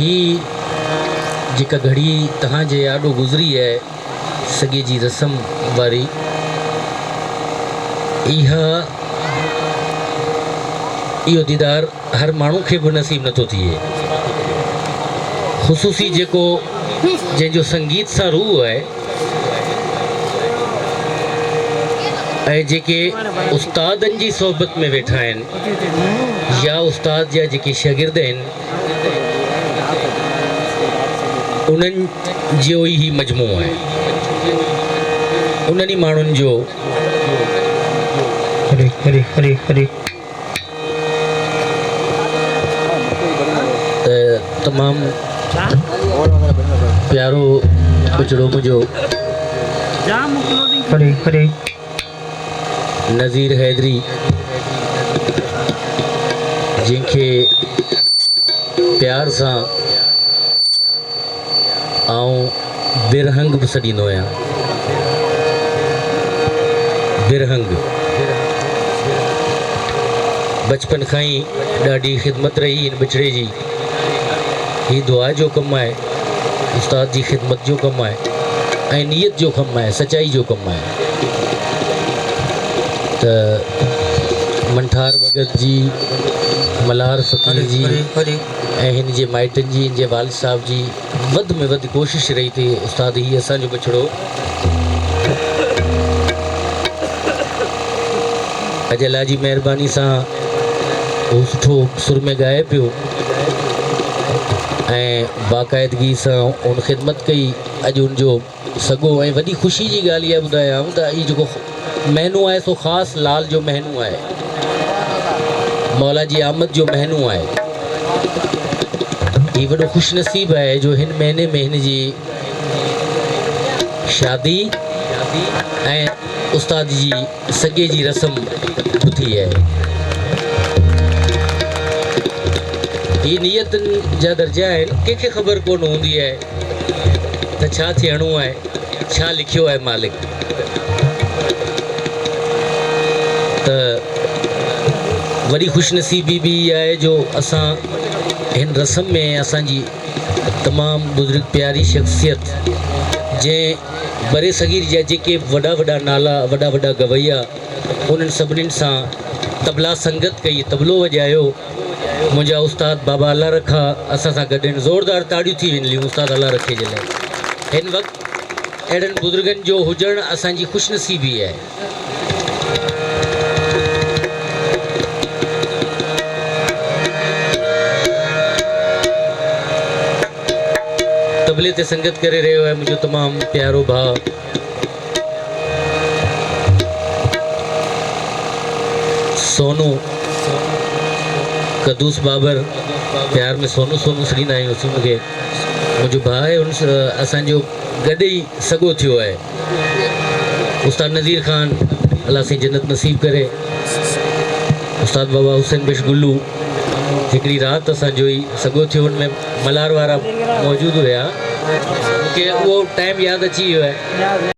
ही जेका घड़ी तव्हांजे आॾो गुज़री आहे सॻे जी रस्म वारी, इहो दीदार हर माण्हू खे बि नसीब नथो थिए। ख़ुसूसी जेको जंहिंजो संगीत सां रूह आहे ऐं जेके उस्तादनि जी सोहबत में वेठा आहिनि या उस्ताद जा जेके शागिर्द आहिनि, उन्हनि जो ई मजमू आहे, उन्हनि ई माण्हुनि जो तमामु प्यारो ॿिचड़ो मुंहिंजो नज़ीर हैदरी, जंहिंखे प्यार सां आउं बिरहंग बि सॾींदो आहियां। बिरहंग बचपन खां ई ॾाढी ख़िदमत रही हिन ॿिचड़े जी। हीउ दुआ जो कमु आहे, उस्ताद जी ख़िदमत जो कमु आहे ऐं नियत जो कमु आहे, सचाई जो कमु आहे। त मंठार भगत जी, मल्हार फ़क़ीर जी ऐं हिन जे माइटनि जी, हिन जे वालिद साहब जी वधि में वधि कोशिशि रही थी उस्ताद हीउ असांजो ॿिचड़ो अॼु अल्लाह जी महिरबानी सां उहो सुठो सुर में ॻाए पियो ऐं बाक़ाइदगी सां उन ख़िदमत कई। अॼु उनजो सॻो ऐं वॾी ख़ुशी जी ॻाल्हि इहा ॿुधायांव त हीउ जेको महीनो आहे सो ख़ासि लाल जो महीनो आहे, मौला जी आमद जो महीनो आहे। हीउ वॾो ख़ुशनसीब आहे जो हिन महीने में हिन जी शादी ऐं उस्ताद जी सॻे जी रस्म थी आहे। हीअ नियतुनि जा दर्जा आहिनि, कंहिंखे ख़बर कोन हूंदी आहे त छा थियणो आहे, छा लिखियो आहे मालिक। त वॾी ख़ुशनसीबी बि इहा आहे जो असां हिन रस्म में असांजी तमामु बुज़ुर्ग प्यारी शख़्सियत जंहिं बरे सग़ीर जा जेके वॾा वॾा नाला, वॾा वॾा गवैया, उन्हनि सभिनीनि सां तबला संगत कई, तबलो वॼायो। मुंहिंजा उस्ताद बाबा अला रखा असां सां गॾु आहिनि। ज़ोरदार ताड़ियूं थी वञियूं उस्ताद अला रखे जे लाइ। हिन वक़्तु अहिड़नि बुज़ुर्गनि जो हुजणु असांजी ख़ुशनसीबी आहे। तबले ते संगत करे रहियो आहे मुंहिंजो तमामु प्यारो भाउ सोनू कदूस बाबर, प्यार में सोनू सोनू सॾींदा आहियूं असीं हुनखे। मुंहिंजो भाउ आहे, उन असांजो गॾु ई सॻो थियो आहे। उस्ताद नज़ीर ख़ान अलाह साईं जन्नत नसीब करे, उस्ताद बाबा हुसैन बिश गुल्लू, हिकिड़ी राति असांजो ई सॻो थियो, हुन में मल्हार वारा मौजूदु हुया। मूंखे उहो टाइम यादि अची वियो आहे।